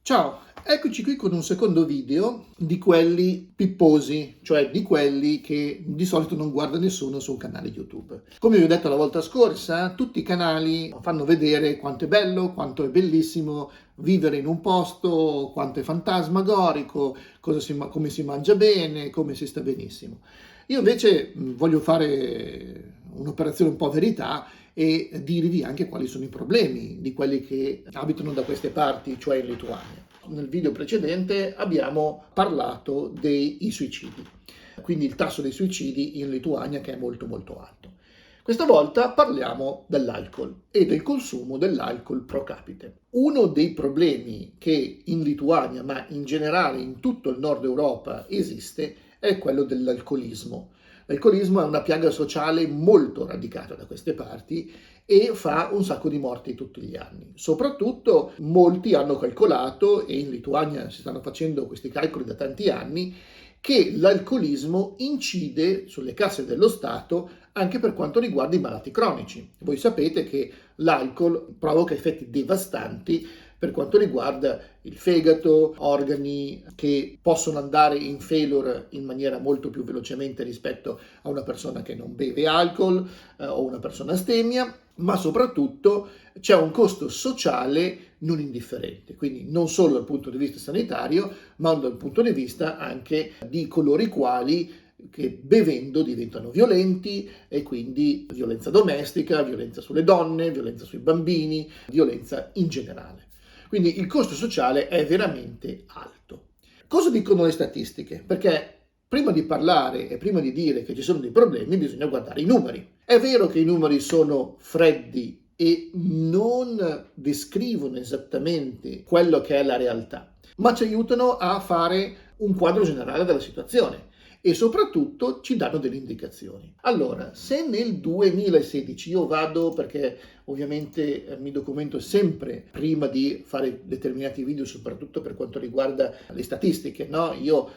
Ciao, eccoci qui con un secondo video di quelli pipposi, cioè di quelli che di solito non guarda nessuno su un canale YouTube. Come vi ho detto la volta scorsa, tutti i canali fanno vedere quanto è bello, quanto è bellissimo vivere in un posto, quanto è fantasmagorico, come si mangia bene, come si sta benissimo. Io invece voglio fare un'operazione un po' verità e dirvi anche quali sono i problemi di quelli che abitano da queste parti, cioè in Lituania. Nel video precedente abbiamo parlato dei suicidi, quindi il tasso dei suicidi in Lituania che è molto molto alto. Questa volta parliamo dell'alcol e del consumo dell'alcol pro capite. Uno dei problemi che in Lituania, ma in generale in tutto il nord Europa esiste, è quello dell'alcolismo. L'alcolismo è una piaga sociale molto radicata da queste parti e fa un sacco di morti tutti gli anni. Soprattutto molti hanno calcolato, e in Lituania si stanno facendo questi calcoli da tanti anni, che l'alcolismo incide sulle casse dello Stato anche per quanto riguarda i malati cronici. Voi sapete che l'alcol provoca effetti devastanti per quanto riguarda il fegato, organi che possono andare in failure in maniera molto più velocemente rispetto a una persona che non beve alcol o una persona astemia, ma soprattutto c'è un costo sociale non indifferente, quindi non solo dal punto di vista sanitario, ma dal punto di vista anche di coloro i quali che bevendo diventano violenti e quindi violenza domestica, violenza sulle donne, violenza sui bambini, violenza in generale. Quindi il costo sociale è veramente alto. Cosa dicono le statistiche? Perché prima di parlare e prima di dire che ci sono dei problemi bisogna guardare i numeri. È vero che i numeri sono freddi e non descrivono esattamente quello che è la realtà, ma ci aiutano a fare un quadro generale della situazione e soprattutto ci danno delle indicazioni. Allora, se nel 2016 io vado, perché ovviamente mi documento sempre prima di fare determinati video, soprattutto per quanto riguarda le statistiche, no? Io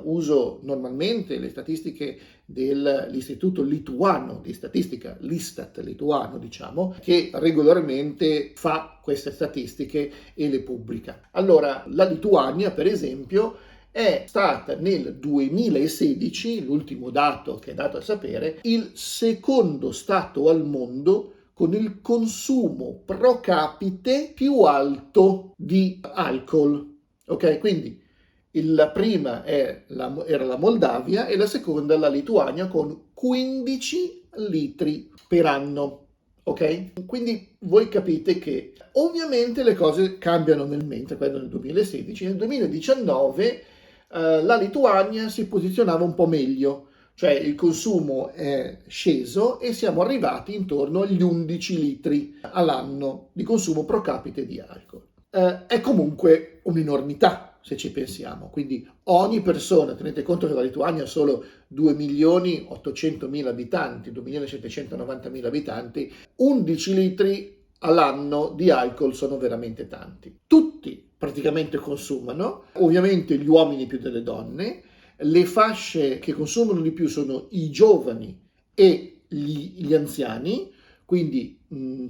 uso normalmente le statistiche dell'Istituto Lituano di Statistica, l'Istat lituano, diciamo, che regolarmente fa queste statistiche e le pubblica. Allora, la Lituania, per esempio, è stata nel 2016, l'ultimo dato che è dato a sapere, il secondo stato al mondo con il consumo pro capite più alto di alcol. Ok, quindi la prima era la Moldavia e la seconda la Lituania con 15 litri per anno. Ok? Quindi voi capite che ovviamente le cose cambiano nel mentre, quello nel 2016, nel 2019 la Lituania si posizionava un po' meglio, cioè il consumo è sceso e siamo arrivati intorno agli 11 litri all'anno di consumo pro capite di alcol. È comunque un'enormità se ci pensiamo, quindi ogni persona, tenete conto che la Lituania ha solo 2.800.000 abitanti, 2.790.000 abitanti, 11 litri all'anno di alcol sono veramente tanti. Tutti praticamente consumano, ovviamente gli uomini più delle donne, le fasce che consumano di più sono i giovani e gli anziani, quindi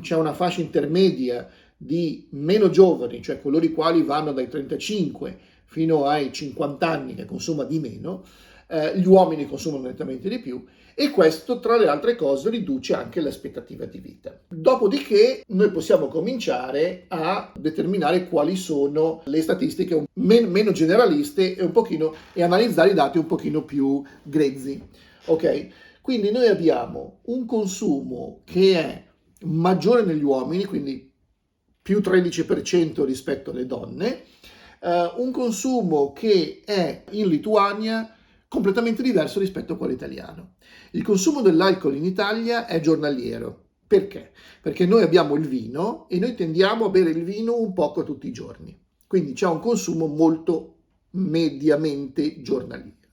c'è una fascia intermedia di meno giovani, cioè coloro i quali vanno dai 35 fino ai 50 anni che consuma di meno, gli uomini consumano nettamente di più e questo tra le altre cose riduce anche l'aspettativa di vita. Dopodiché noi possiamo cominciare a determinare quali sono le statistiche meno generaliste e analizzare i dati un pochino più grezzi. Ok? Quindi noi abbiamo un consumo che è maggiore negli uomini, quindi più 13% rispetto alle donne, un consumo che è in Lituania completamente diverso rispetto a quello italiano. Il consumo dell'alcol in Italia è giornaliero. Perché? Perché noi abbiamo il vino e noi tendiamo a bere il vino un poco tutti i giorni. Quindi c'è un consumo molto mediamente giornaliero.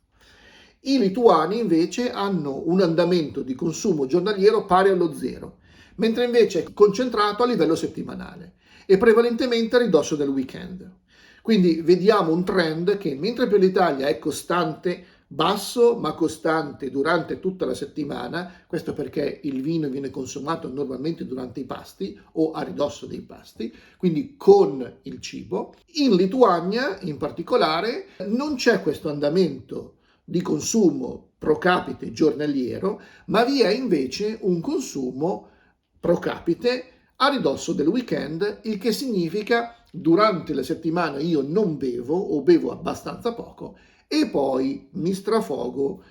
I lituani invece hanno un andamento di consumo giornaliero pari allo zero, mentre invece è concentrato a livello settimanale e prevalentemente a ridosso del weekend. Quindi vediamo un trend che mentre per l'Italia è costante, basso ma costante durante tutta la settimana, questo perché il vino viene consumato normalmente durante i pasti o a ridosso dei pasti, quindi con il cibo. In Lituania, in particolare, non c'è questo andamento di consumo pro capite giornaliero, ma vi è invece un consumo pro capite a ridosso del weekend, il che significa durante la settimana io non bevo o bevo abbastanza poco e poi mi strafogo,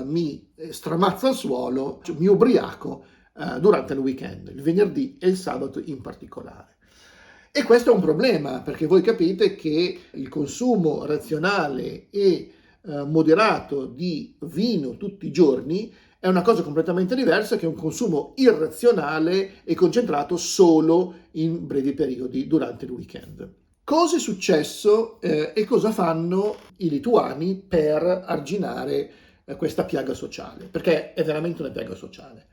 mi stramazzo al suolo, cioè mi ubriaco durante il weekend, il venerdì e il sabato in particolare. E questo è un problema, perché voi capite che il consumo razionale e moderato di vino tutti i giorni è una cosa completamente diversa che un consumo irrazionale e concentrato solo in brevi periodi durante il weekend. Cosa è successo e cosa fanno i lituani per arginare questa piaga sociale? Perché è veramente una piaga sociale.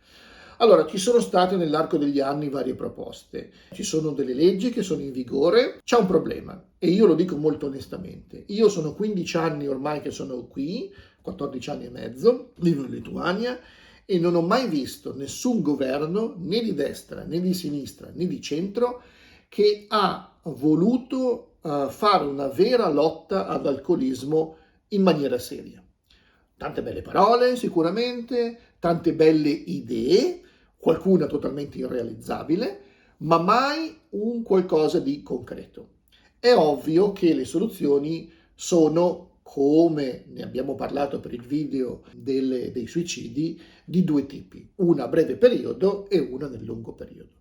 Allora, ci sono state nell'arco degli anni varie proposte, ci sono delle leggi che sono in vigore, c'è un problema e io lo dico molto onestamente. Io sono 15 anni ormai che sono qui, 14 anni e mezzo, vivo in Lituania e non ho mai visto nessun governo, né di destra, né di sinistra, né di centro, che ha voluto fare una vera lotta all'alcolismo in maniera seria. Tante belle parole sicuramente, tante belle idee, qualcuna totalmente irrealizzabile, ma mai un qualcosa di concreto. È ovvio che le soluzioni sono, come ne abbiamo parlato per il video dei suicidi, di due tipi, una a breve periodo e una nel lungo periodo.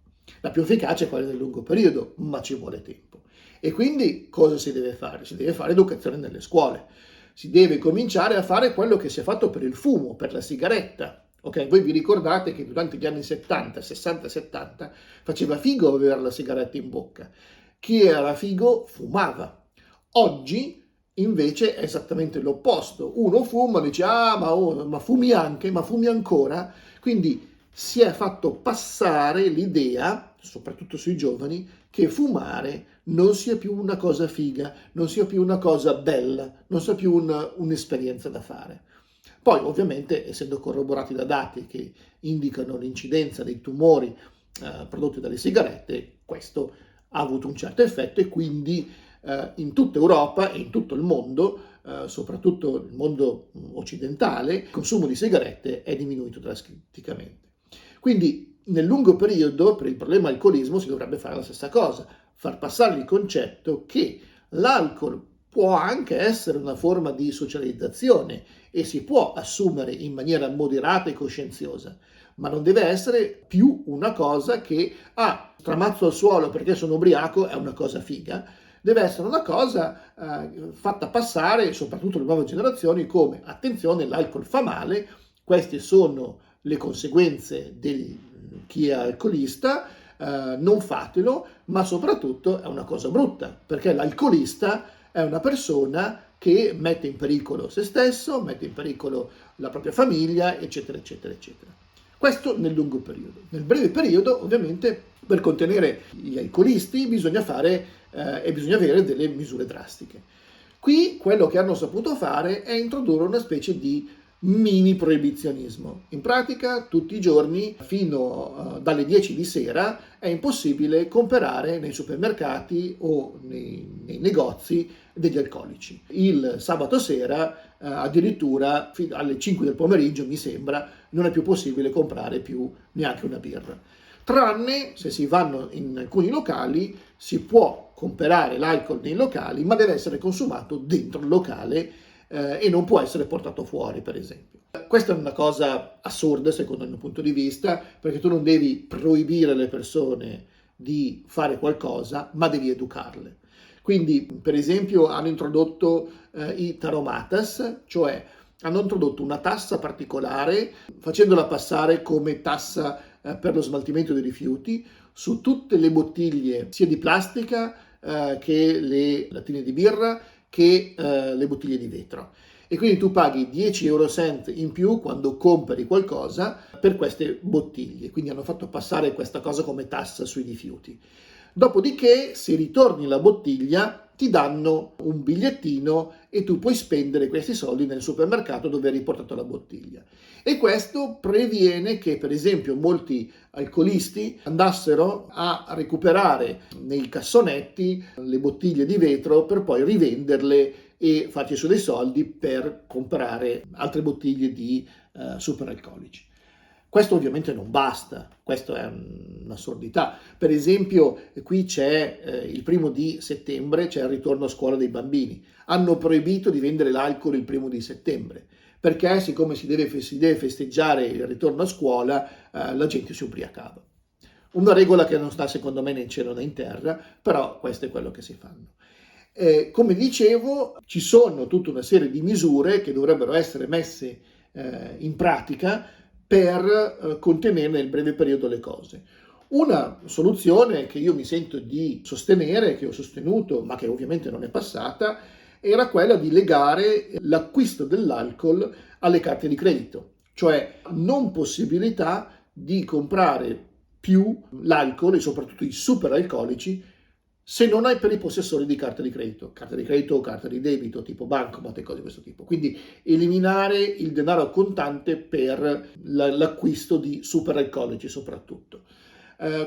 La più efficace è quella nel lungo periodo, ma ci vuole tempo. E quindi cosa si deve fare? Si deve fare educazione nelle scuole. Si deve cominciare a fare quello che si è fatto per il fumo, per la sigaretta. Ok, voi vi ricordate che durante gli anni 70, 60, 70 faceva figo avere la sigaretta in bocca. Chi era figo fumava. Oggi invece è esattamente l'opposto. Uno fuma e dice ma fumi anche, ma fumi ancora. Quindi si è fatto passare l'idea, soprattutto sui giovani, che fumare non sia più una cosa figa, non sia più una cosa bella, non sia più un'esperienza da fare. Poi ovviamente, essendo corroborati da dati che indicano l'incidenza dei tumori prodotti dalle sigarette, questo ha avuto un certo effetto e quindi in tutta Europa e in tutto il mondo, soprattutto il mondo occidentale, il consumo di sigarette è diminuito drasticamente. Quindi nel lungo periodo, per il problema alcolismo, si dovrebbe fare la stessa cosa, far passare il concetto che l'alcol può anche essere una forma di socializzazione e si può assumere in maniera moderata e coscienziosa, ma non deve essere più una cosa che, stramazzo al suolo perché sono ubriaco, è una cosa figa. Deve essere una cosa fatta passare, soprattutto le nuove generazioni, come attenzione, l'alcol fa male, queste sono le conseguenze di chi è alcolista, non fatelo, ma soprattutto è una cosa brutta, perché l'alcolista è una persona che mette in pericolo se stesso, mette in pericolo la propria famiglia, eccetera, eccetera, eccetera. Questo nel lungo periodo. Nel breve periodo, ovviamente, per contenere gli alcolisti bisogna avere delle misure drastiche. Qui quello che hanno saputo fare è introdurre una specie di mini proibizionismo. In pratica tutti i giorni fino dalle 10 di sera è impossibile comprare nei supermercati o nei negozi degli alcolici. Il sabato sera addirittura fino alle 5 del pomeriggio mi sembra non è più possibile comprare più neanche una birra. Tranne se si vanno in alcuni locali si può comprare l'alcol nei locali, ma deve essere consumato dentro il locale e non può essere portato fuori, per esempio. Questa è una cosa assurda secondo il mio punto di vista, perché tu non devi proibire alle persone di fare qualcosa, ma devi educarle. Quindi, per esempio, hanno introdotto i taromatas, cioè hanno introdotto una tassa particolare, facendola passare come tassa per lo smaltimento dei rifiuti su tutte le bottiglie, sia di plastica che le lattine di birra, che le bottiglie di vetro. E quindi tu paghi 10 euro cent in più quando compri qualcosa per queste bottiglie. Quindi hanno fatto passare questa cosa come tassa sui rifiuti. Dopodiché, se ritorni la bottiglia, ti danno un bigliettino e tu puoi spendere questi soldi nel supermercato dove hai riportato la bottiglia. E questo previene che, per esempio, molti alcolisti andassero a recuperare nei cassonetti le bottiglie di vetro per poi rivenderle e farci su dei soldi per comprare altre bottiglie di superalcolici. Questo ovviamente non basta, questo è un'assurdità. Per esempio, qui c'è il 1° c'è il ritorno a scuola dei bambini. Hanno proibito di vendere l'alcol il 1° perché siccome si deve festeggiare il ritorno a scuola, la gente si ubriacava. Una regola che non sta secondo me né in cielo né in terra, però questo è quello che si fanno. Come dicevo, ci sono tutta una serie di misure che dovrebbero essere messe in pratica per contenere nel breve periodo le cose. Una soluzione che io mi sento di sostenere, che ho sostenuto, ma che ovviamente non è passata, era quella di legare l'acquisto dell'alcol alle carte di credito, cioè non possibilità di comprare più l'alcol e soprattutto i superalcolici se non hai per i possessori di carte di credito o carta di debito tipo bancomat e cose di questo tipo. Quindi eliminare il denaro contante per l'acquisto di superalcolici soprattutto.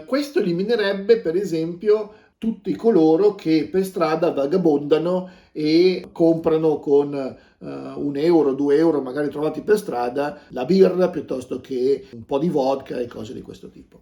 Questo eliminerebbe per esempio tutti coloro che per strada vagabondano e comprano con 1 euro, 2 euro magari trovati per strada la birra piuttosto che un po' di vodka e cose di questo tipo.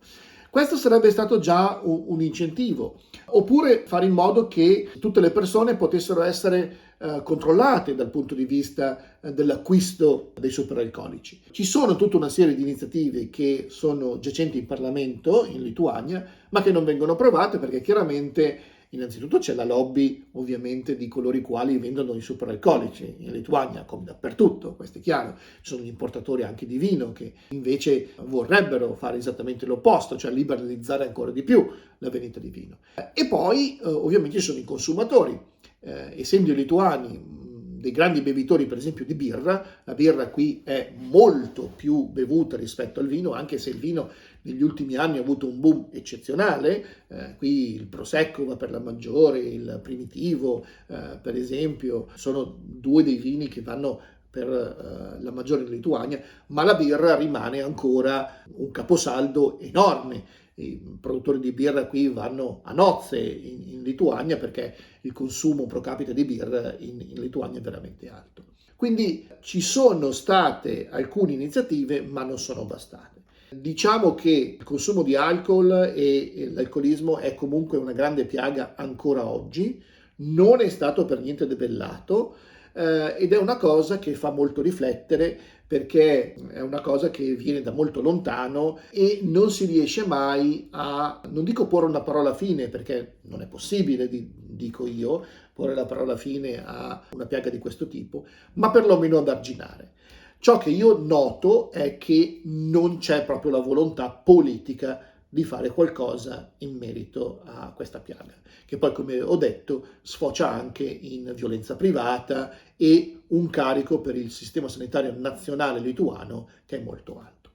Questo sarebbe stato già un incentivo, oppure fare in modo che tutte le persone potessero essere controllate dal punto di vista dell'acquisto dei superalcolici. Ci sono tutta una serie di iniziative che sono giacenti in Parlamento in Lituania, ma che non vengono approvate perché chiaramente innanzitutto c'è la lobby ovviamente di coloro i quali vendono i superalcolici in Lituania, come dappertutto, questo è chiaro. Ci sono gli importatori anche di vino che invece vorrebbero fare esattamente l'opposto, cioè liberalizzare ancora di più la vendita di vino. E poi ovviamente ci sono i consumatori, essendo i lituani dei grandi bevitori per esempio di birra, la birra qui è molto più bevuta rispetto al vino, anche se il vino negli ultimi anni ha avuto un boom eccezionale, qui il Prosecco va per la maggiore, il Primitivo per esempio, sono 2 dei vini che vanno per la maggiore in Lituania, ma la birra rimane ancora un caposaldo enorme. I produttori di birra qui vanno a nozze in Lituania perché il consumo pro capite di birra in Lituania è veramente alto. Quindi ci sono state alcune iniziative, ma non sono bastate. Diciamo che il consumo di alcol e l'alcolismo è comunque una grande piaga ancora oggi, non è stato per niente debellato ed è una cosa che fa molto riflettere perché è una cosa che viene da molto lontano e non si riesce mai a, non dico porre una parola fine perché non è possibile, dico io, porre la parola fine a una piaga di questo tipo, ma perlomeno ad arginare. Ciò che io noto è che non c'è proprio la volontà politica di fare qualcosa in merito a questa piaga, che poi, come ho detto, sfocia anche in violenza privata e un carico per il sistema sanitario nazionale lituano che è molto alto.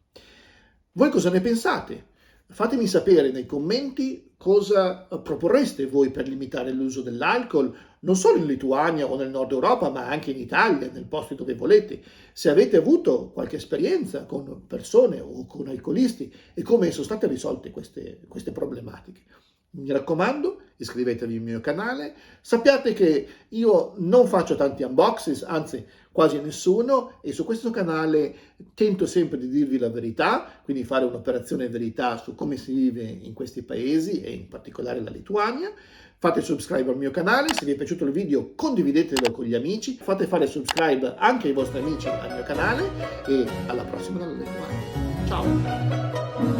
Voi cosa ne pensate? Fatemi sapere nei commenti cosa proporreste voi per limitare l'uso dell'alcol, non solo in Lituania o nel nord Europa, ma anche in Italia, nel posto dove volete. Se avete avuto qualche esperienza con persone o con alcolisti e come sono state risolte queste problematiche. Mi raccomando, iscrivetevi al mio canale, sappiate che io non faccio tanti unboxing, anzi quasi nessuno, e su questo canale tento sempre di dirvi la verità, quindi fare un'operazione verità su come si vive in questi paesi e in particolare la Lituania. Fate subscribe al mio canale, se vi è piaciuto il video condividetelo con gli amici, fate fare subscribe anche ai vostri amici al mio canale e alla prossima dalla Lituania. Ciao!